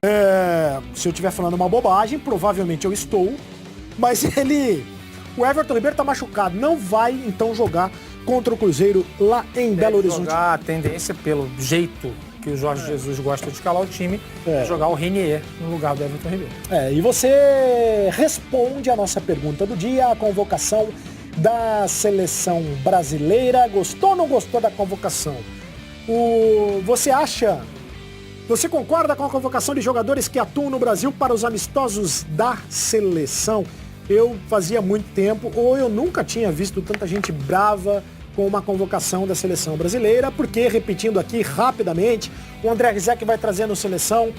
Se eu estiver falando uma bobagem, provavelmente eu estou, mas o Everton Ribeiro tá machucado, não vai então jogar contra o Cruzeiro lá em Belo Horizonte. A tendência, pelo jeito que o Jorge Jesus gosta de escalar o time, é jogar o Renier no lugar do Everton Ribeiro. E você responde a nossa pergunta do dia, a convocação da seleção brasileira. Gostou ou não gostou da convocação? Você concorda com a convocação de jogadores que atuam no Brasil para os amistosos da seleção? Eu fazia muito tempo, ou eu nunca tinha visto tanta gente brava com uma convocação da seleção brasileira, porque, repetindo aqui rapidamente, o André Rizek vai trazer no seleção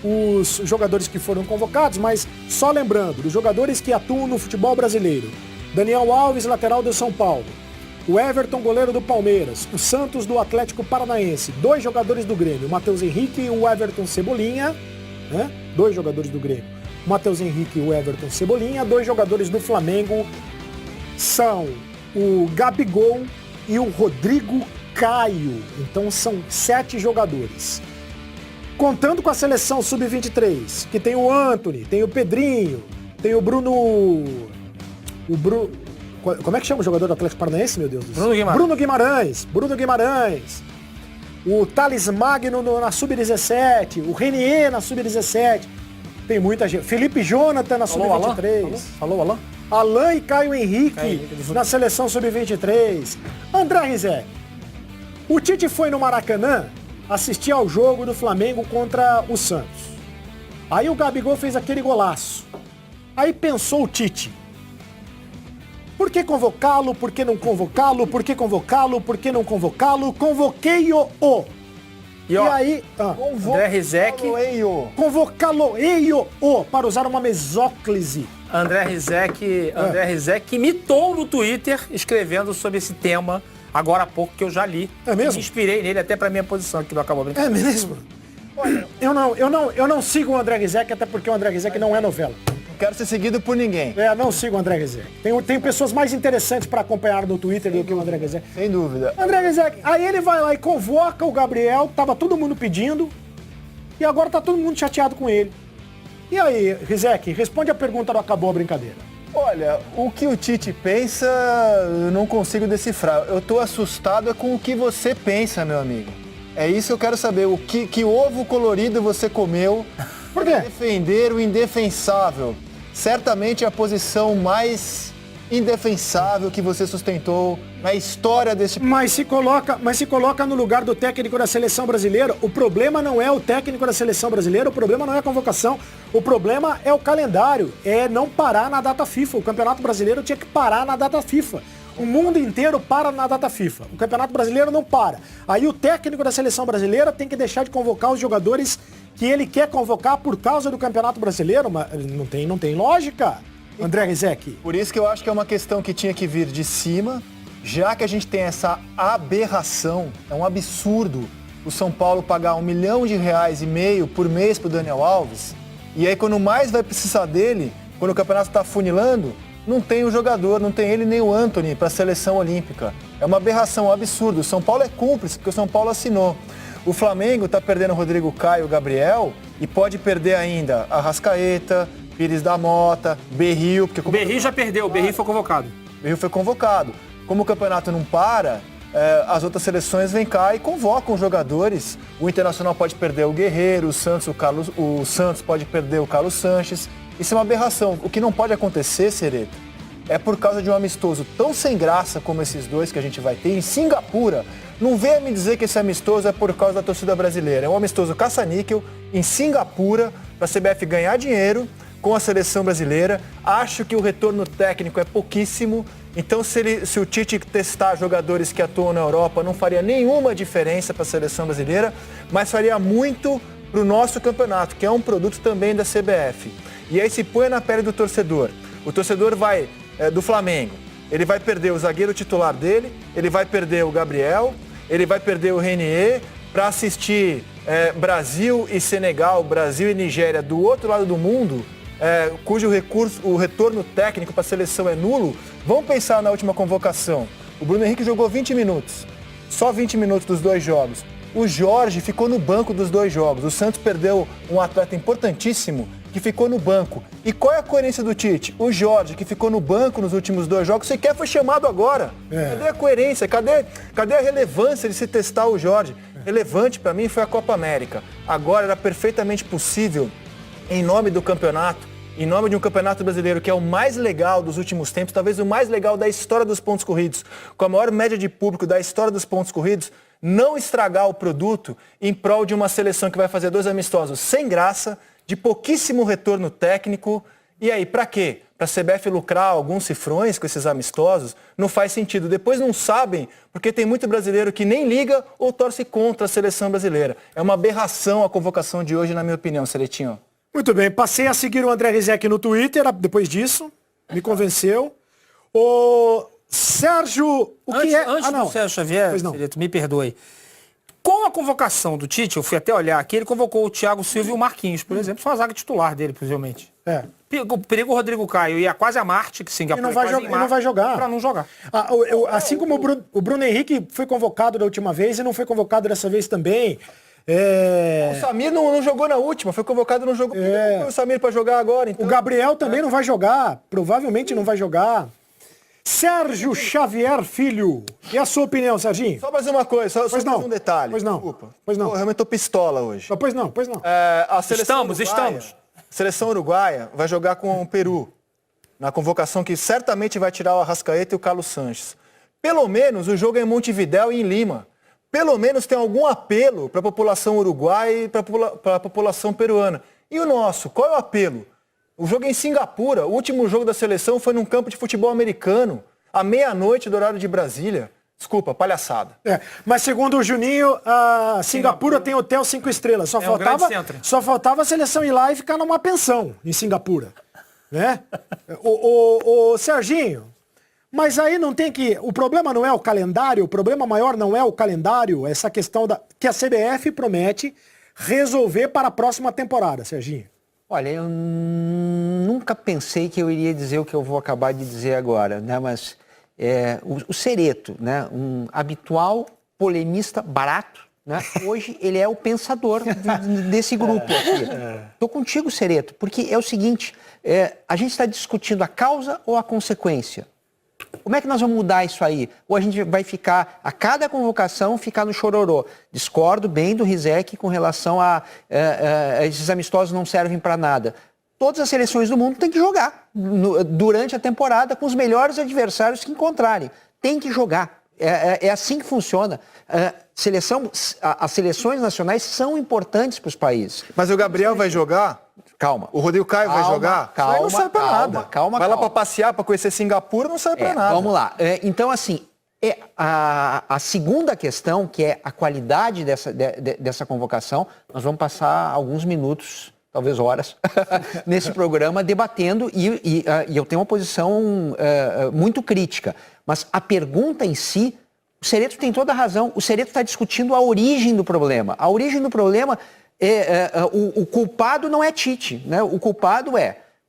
os jogadores que foram convocados, mas só lembrando, dos jogadores que atuam no futebol brasileiro: Daniel Alves, lateral do São Paulo; o Everton, goleiro do Palmeiras; o Santos, do Atlético Paranaense; 2 jogadores do Grêmio, o Matheus Henrique e o Everton Cebolinha, 2 jogadores do Grêmio, o Matheus Henrique e o Everton Cebolinha. 2 jogadores do Flamengo são o Gabigol e o Rodrigo Caio. Então são 7 jogadores. Contando com a seleção sub-23, que tem o Antony, tem o Pedrinho, tem o Bruno... Como é que chama o jogador do Atlético Paranaense, meu Deus do céu? Bruno Guimarães. O Thales Magno na Sub-17. O Renier na Sub-17. Tem muita gente. Felipe Jonathan na Sub-23. Falou, Alain? Alain e Caio Henrique na seleção Sub-23. André Rizek, o Tite foi no Maracanã assistir ao jogo do Flamengo contra o Santos. Aí o Gabigol fez aquele golaço. Aí pensou o Tite: por que convocá-lo? Por que não convocá-lo? Por que convocá-lo? Por que não convocá-lo? Convoquei-o. E aí, André Rizek, convocá-lo para usar uma mesóclise. André Rizek imitou no Twitter escrevendo sobre esse tema agora há pouco, que eu já li. É mesmo? Me inspirei nele até pra minha posição, que não acabou brincando. É mesmo? Olha, eu não sigo o André Rizek, até porque o André Rizek não é novela. Não quero ser seguido por ninguém. Não sigo o André Rizek. Tem pessoas mais interessantes para acompanhar no Twitter do que o André Rizek. Sem dúvida. André Rizek, aí ele vai lá e convoca o Gabriel, tava todo mundo pedindo, e agora tá todo mundo chateado com ele. E aí, Rizek, responde a pergunta do Acabou a Brincadeira. Olha, o que o Tite pensa, eu não consigo decifrar. Eu tô assustado com o que você pensa, meu amigo. É isso que eu quero saber. Que ovo colorido você comeu para defender o indefensável? Certamente a posição mais indefensável que você sustentou na história deste... Mas se coloca no lugar do técnico da seleção brasileira. O problema não é o técnico da seleção brasileira, o problema não é a convocação, o problema é o calendário, é não parar na data FIFA. O Campeonato Brasileiro tinha que parar na data FIFA. O mundo inteiro para na data FIFA. O Campeonato Brasileiro não para. Aí o técnico da seleção brasileira tem que deixar de convocar os jogadores que ele quer convocar por causa do Campeonato Brasileiro. Mas não tem lógica, André Rizek. Por isso que eu acho que é uma questão que tinha que vir de cima, já que a gente tem essa aberração, é um absurdo o São Paulo pagar R$1,5 milhão por mês pro Daniel Alves, e aí quando mais vai precisar dele, quando o campeonato tá funilando, não tem o jogador, não tem ele nem o Antony para a seleção olímpica. É uma aberração, um absurdo. O São Paulo é cúmplice, porque o São Paulo assinou. O Flamengo está perdendo o Rodrigo Caio, o Gabriel, e pode perder ainda Arrascaeta, Pires da Mota, Berril. Porque o Berril já perdeu, o Berril foi convocado. Berril foi convocado. Como o campeonato não para, as outras seleções vêm cá e convocam jogadores. O Internacional pode perder o Guerreiro, o Santos pode perder o Carlos Sanches. Isso é uma aberração. O que não pode acontecer, Sereta, é por causa de um amistoso tão sem graça como esses dois que a gente vai ter em Singapura. Não venha me dizer que esse amistoso é por causa da torcida brasileira. É um amistoso caça-níquel em Singapura para a CBF ganhar dinheiro com a seleção brasileira. Acho que o retorno técnico é pouquíssimo. Então, se o Tite testar jogadores que atuam na Europa, não faria nenhuma diferença para a seleção brasileira, mas faria muito para o nosso campeonato, que é um produto também da CBF. E aí se põe na pele do torcedor. O torcedor vai do Flamengo. Ele vai perder o zagueiro titular dele, ele vai perder o Gabriel, ele vai perder o Renier para assistir Brasil e Senegal, Brasil e Nigéria do outro lado do mundo, cujo o retorno técnico para a seleção é nulo. Vamos pensar na última convocação. O Bruno Henrique jogou 20 minutos. Só 20 minutos dos 2 jogos. O Jorge ficou no banco dos 2 jogos. O Santos perdeu um atleta importantíssimo que ficou no banco. E qual é a coerência do Tite? O Jorge, que ficou no banco nos últimos 2 jogos, sequer foi chamado agora. Cadê a coerência? Cadê a relevância de se testar o Jorge? Relevante para mim foi a Copa América. Agora era perfeitamente possível, em nome do campeonato, em nome de um campeonato brasileiro que é o mais legal dos últimos tempos, talvez o mais legal da história dos pontos corridos, com a maior média de público da história dos pontos corridos, não estragar o produto em prol de uma seleção que vai fazer 2 amistosos sem graça, de pouquíssimo retorno técnico. E aí, para quê? Para a CBF lucrar alguns cifrões com esses amistosos? Não faz sentido. Depois não sabem, porque tem muito brasileiro que nem liga ou torce contra a seleção brasileira. É uma aberração a convocação de hoje, na minha opinião, Seletinho. Muito bem, passei a seguir o André Rizek no Twitter depois disso, me convenceu. O Sérgio, Antes do Sérgio Xavier, Fileto, me perdoe. Com a convocação do Tite, eu fui até olhar aqui, ele convocou o Thiago Silva e o Marquinhos, por exemplo, são a zaga titular dele, possivelmente. Perigo o Rodrigo Caio ia quase a Marte, que Singapura ele não vai jogar. Para não jogar. Assim como o Bruno Henrique foi convocado da última vez e não foi convocado dessa vez também. O Samir não jogou na última, foi convocado no jogo. O Samir para jogar agora. Então. O Gabriel também não vai jogar, provavelmente não vai jogar. Sérgio Xavier Filho. E a sua opinião, Serginho? Só mais uma coisa, só mais um detalhe. Pois não. Desculpa. Pois não. Eu realmente tô pistola hoje. Pois não. A seleção Estamos. A seleção uruguaia vai jogar com o Peru, na convocação que certamente vai tirar o Arrascaeta e o Carlos Sanches. Pelo menos o jogo é em Montevidéu e em Lima. Pelo menos tem algum apelo para a população uruguaia e para a população peruana. E o nosso, qual é o apelo? O jogo é em Singapura. O último jogo da seleção foi num campo de futebol americano, à meia-noite do horário de Brasília. Desculpa, palhaçada. Mas segundo o Juninho, a Singapura tem hotel 5 estrelas. Só faltava a seleção ir lá e ficar numa pensão em Singapura. Né? o Serginho, mas aí não tem que... O problema não é o calendário, o problema maior não é o calendário, essa questão que a CBF promete resolver para a próxima temporada, Serginho. Olha, eu nunca pensei que eu iria dizer o que eu vou acabar de dizer agora, né? Mas o Cereto, né? Um habitual polemista barato, né? Hoje ele é o pensador desse grupo aqui. Estou contigo, Cereto, porque é o seguinte, a gente está discutindo a causa ou a consequência? Como é que nós vamos mudar isso aí? Ou a gente vai ficar, a cada convocação, ficar no chororô? Discordo bem do Rizek com relação a esses amistosos não servem para nada. Todas as seleções do mundo têm que jogar durante a temporada com os melhores adversários que encontrarem. Tem que jogar. É assim que funciona. As seleções nacionais são importantes para os países. Mas o Gabriel vai jogar? Calma. O Rodrigo Caio vai jogar? Calma, não serve pra nada. Calma. Vai lá para passear, para conhecer Singapura, não serve para nada. Vamos lá. Então, assim, a segunda questão, que é a qualidade dessa convocação, nós vamos passar alguns minutos, talvez horas, nesse programa debatendo e eu tenho uma posição muito crítica. Mas a pergunta em si, o Cereto tem toda a razão. O Cereto está discutindo a origem do problema. A origem do problema... o culpado não é Tite, né? O culpado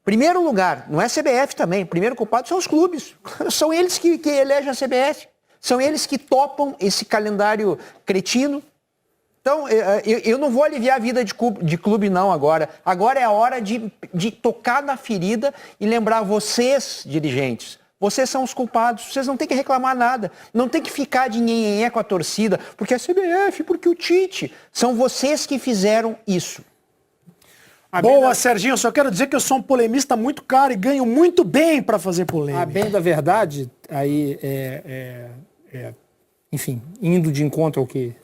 primeiro lugar, não é a CBF também, o primeiro culpado são os clubes, são eles que elegem a CBF, são eles que topam esse calendário cretino. Então, eu não vou aliviar a vida de clube não agora é a hora de tocar na ferida e lembrar vocês, dirigentes, vocês são os culpados, vocês não têm que reclamar nada, não tem que ficar de nhenhenhé com a torcida, porque a CBF, porque o Tite, são vocês que fizeram isso. Boa, Serginho, eu só quero dizer que eu sou um polemista muito caro e ganho muito bem para fazer polêmica. A bem da verdade, aí, enfim, indo de encontro ao que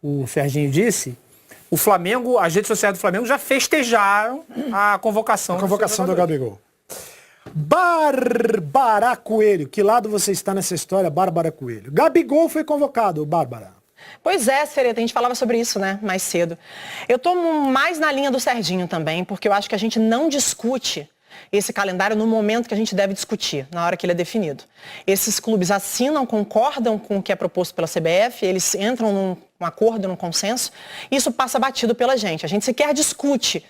o Serginho disse, o Flamengo, as redes sociais do Flamengo já festejaram a convocação do Gabigol. Bárbara Coelho, que lado você está nessa história, Bárbara Coelho? Gabigol foi convocado, Bárbara. Pois é, Sereta, a gente falava sobre isso, né, mais cedo. Eu tô mais na linha do Serginho também, porque eu acho que a gente não discute esse calendário no momento que a gente deve discutir, na hora que ele é definido. Esses clubes assinam, concordam com o que é proposto pela CBF, eles entram num acordo, num consenso, e isso passa batido pela gente. A gente sequer discute.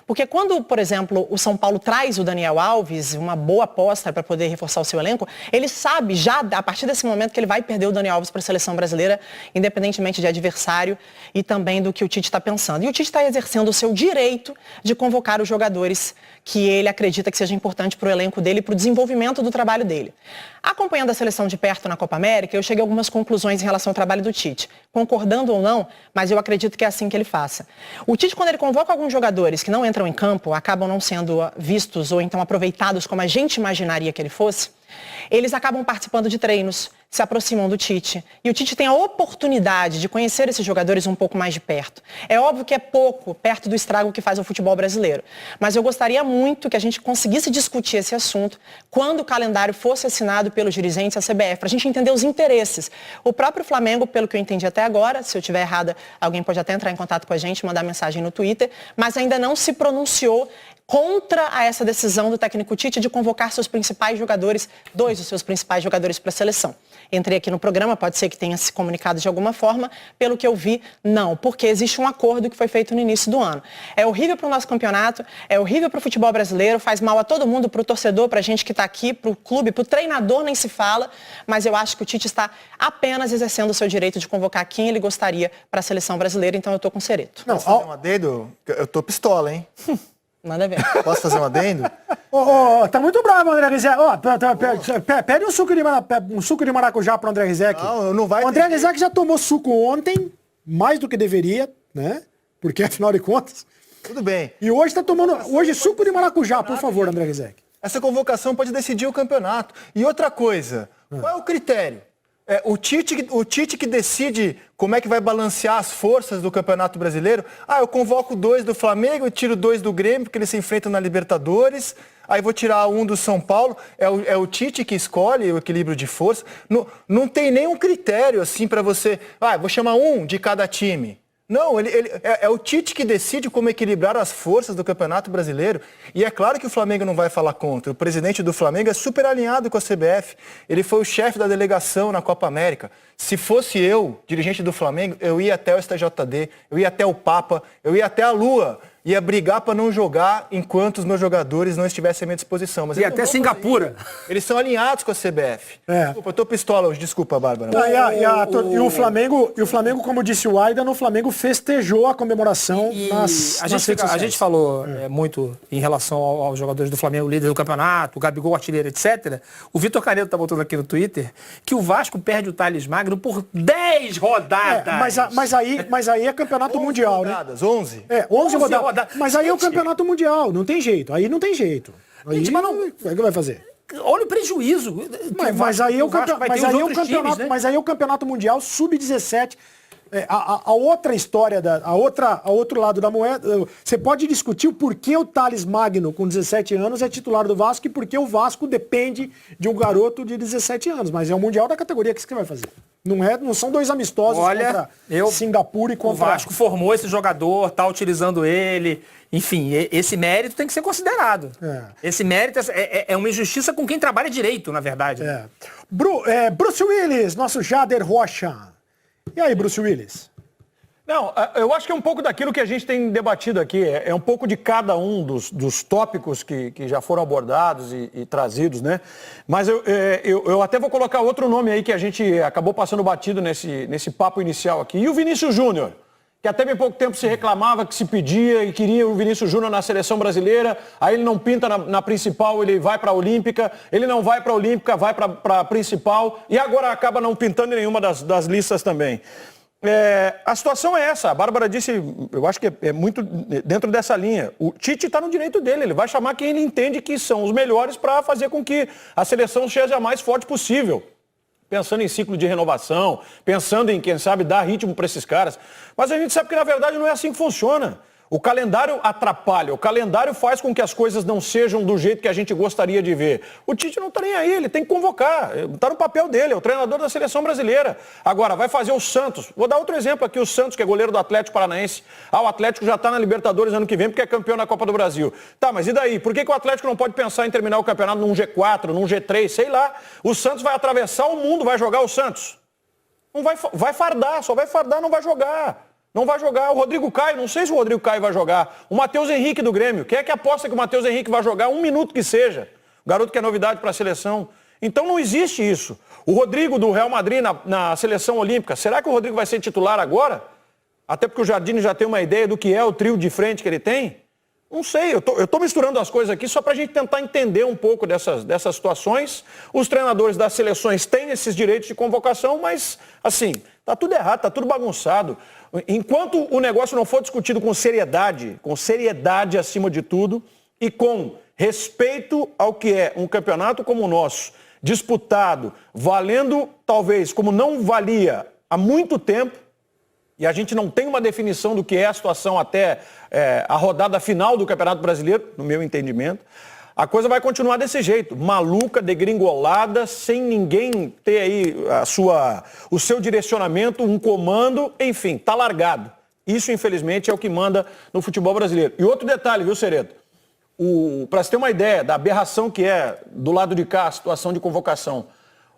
Porque quando, por exemplo, o São Paulo traz o Daniel Alves, uma boa aposta para poder reforçar o seu elenco, ele sabe já, a partir desse momento, que ele vai perder o Daniel Alves para a seleção brasileira, independentemente de adversário e também do que o Tite está pensando. E o Tite está exercendo o seu direito de convocar os jogadores que ele acredita que seja importante para o elenco dele e para o desenvolvimento do trabalho dele. Acompanhando a seleção de perto na Copa América, eu cheguei a algumas conclusões em relação ao trabalho do Tite. Concordando ou não, mas eu acredito que é assim que ele faça. O Tite, quando ele convoca alguns jogadores que não entram em campo, acabam não sendo vistos ou então aproveitados como a gente imaginaria que ele fosse, eles acabam participando de treinos, se aproximam do Tite. E o Tite tem a oportunidade de conhecer esses jogadores um pouco mais de perto. É óbvio que é pouco, perto do estrago que faz o futebol brasileiro. Mas eu gostaria muito que a gente conseguisse discutir esse assunto quando o calendário fosse assinado pelos dirigentes da CBF, para a gente entender os interesses. O próprio Flamengo, pelo que eu entendi até agora, se eu estiver errada, alguém pode até entrar em contato com a gente, mandar mensagem no Twitter, mas ainda não se pronunciou contra essa decisão do técnico Tite de convocar seus principais jogadores, 2 dos seus principais jogadores para a seleção. Entrei aqui no programa, pode ser que tenha se comunicado de alguma forma, pelo que eu vi, não, porque existe um acordo que foi feito no início do ano. É horrível para o nosso campeonato, é horrível para o futebol brasileiro, faz mal a todo mundo, para o torcedor, para a gente que está aqui, para o clube, para o treinador nem se fala, mas eu acho que o Tite está apenas exercendo o seu direito de convocar quem ele gostaria para a seleção brasileira, então eu estou com cereto. Não, fazer um adendo? Eu tô pistola, hein? Manda ver. Posso fazer um adendo? Tá muito bravo, André Rizek. Pede um suco de maracujá pro André Rizek. Não vai. O André Rizek já tomou suco ontem, mais do que deveria, né? Porque afinal de contas. Tudo bem. E hoje tá tomando suco de maracujá, por favor, André Rizek. Essa convocação pode decidir o campeonato. E outra coisa, qual é o critério? O Tite que decide como é que vai balancear as forças do Campeonato Brasileiro. Eu convoco 2 do Flamengo, eu tiro 2 do Grêmio, porque eles se enfrentam na Libertadores. Aí vou tirar 1 do São Paulo. É o Tite que escolhe o equilíbrio de força. Não tem nenhum critério assim para você... vou chamar 1 de cada time. Não, é o Tite que decide como equilibrar as forças do Campeonato Brasileiro. E é claro que o Flamengo não vai falar contra. O presidente do Flamengo é super alinhado com a CBF. Ele foi o chefe da delegação na Copa América. Se fosse eu, dirigente do Flamengo, eu ia até o STJD, eu ia até o Papa, eu ia até a Lua. Ia brigar para não jogar enquanto os meus jogadores não estivessem à minha disposição. Mas e até Singapura. Eles são alinhados com a CBF. Desculpa, eu tô pistola hoje. Desculpa, Bárbara. E o Flamengo, como disse o Aidan, o Flamengo festejou a comemoração nas redes sociais. A gente falou muito em relação aos jogadores do Flamengo, líder do campeonato, o Gabigol, artilheiro, etc. O Vitor Canedo tá botando aqui no Twitter que o Vasco perde o Thales Magno por 10 rodadas. Mas aí é campeonato mundial, rodadas, né? 11? 11 rodadas. Mas aí é o campeonato mundial, não tem jeito. Aí não tem jeito. Aí, gente, mas não... O que vai fazer? Olha o prejuízo. Mas aí é o campeonato mundial sub-17. A outra história, outro lado da moeda, você pode discutir o porquê o Thales Magno, com 17 anos, é titular do Vasco e porquê o Vasco depende de um garoto de 17 anos. Mas é o Mundial da categoria que você vai fazer. Não são 2 amistosos contra Singapura e contra... O Vasco formou esse jogador, tá utilizando ele. Enfim, esse mérito tem que ser considerado. Esse mérito é uma injustiça com quem trabalha direito, na verdade. Bruce Willis, nosso Jader Rocha. E aí, Bruce Willis? Não, eu acho que é um pouco daquilo que a gente tem debatido aqui. É um pouco de cada um dos tópicos que já foram abordados e trazidos, né? Mas eu até vou colocar outro nome aí que a gente acabou passando batido nesse papo inicial aqui. E o Vinícius Júnior, que até bem pouco tempo se reclamava, que se pedia e queria o Vinícius Júnior na seleção brasileira. Aí ele não pinta na principal, ele vai para a Olímpica. Ele não vai para a Olímpica, vai para a principal. E agora acaba não pintando em nenhuma das listas também. A situação é essa, a Bárbara disse, eu acho que é muito dentro dessa linha. O Tite está no direito dele, ele vai chamar quem ele entende que são os melhores para fazer com que a seleção seja a mais forte possível. Pensando em ciclo de renovação, pensando em, quem sabe, dar ritmo para esses caras. Mas a gente sabe que na verdade não é assim que funciona. O calendário atrapalha, o calendário faz com que as coisas não sejam do jeito que a gente gostaria de ver. O Tite não está nem aí, ele tem que convocar, está no papel dele, é o treinador da seleção brasileira. Agora, vai fazer o Santos. Vou dar outro exemplo aqui, o Santos, que é goleiro do Atlético Paranaense. O Atlético já está na Libertadores ano que vem porque é campeão da Copa do Brasil. Tá, mas e daí? Por que o Atlético não pode pensar em terminar o campeonato num G4, num G3, sei lá? O Santos vai atravessar o mundo, vai jogar o Santos. Não vai fardar, só vai fardar, não vai jogar. Não vai jogar. O Rodrigo Caio, não sei se o Rodrigo Caio vai jogar. O Matheus Henrique do Grêmio. Quem é que aposta que o Matheus Henrique vai jogar 1 minuto que seja? O garoto que é novidade para a seleção. Então não existe isso. O Rodrigo do Real Madrid na seleção olímpica, será que o Rodrigo vai ser titular agora? Até porque o Jardine já tem uma ideia do que é o trio de frente que ele tem? Não sei, eu tô misturando as coisas aqui só para a gente tentar entender um pouco dessas situações. Os treinadores das seleções têm esses direitos de convocação, mas, assim, tá tudo errado, tá tudo bagunçado. Enquanto o negócio não for discutido com seriedade acima de tudo, e com respeito ao que é um campeonato como o nosso, disputado, valendo talvez como não valia há muito tempo, e a gente não tem uma definição do que é a situação até a rodada final do Campeonato Brasileiro, no meu entendimento, a coisa vai continuar desse jeito, maluca, degringolada, sem ninguém ter aí o seu direcionamento, um comando, enfim, tá largado. Isso, infelizmente, é o que manda no futebol brasileiro. E outro detalhe, viu, Ceredo? Para você ter uma ideia da aberração que é do lado de cá a situação de convocação,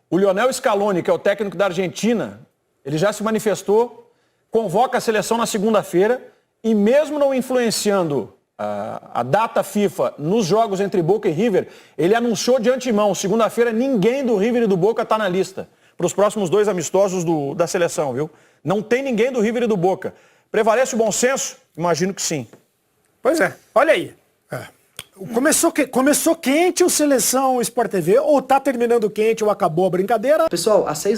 o Lionel Scaloni, que é o técnico da Argentina, ele já se manifestou, convoca a seleção na segunda-feira e mesmo não influenciando a data FIFA nos jogos entre Boca e River, ele anunciou de antemão, segunda-feira ninguém do River e do Boca está na lista para os próximos 2 amistosos da seleção, viu? Não tem ninguém do River e do Boca. Prevalece o bom senso? Imagino que sim. Pois é, olha aí. Começou quente o Seleção Sport TV, ou tá terminando quente ou acabou a brincadeira? Pessoal, às 6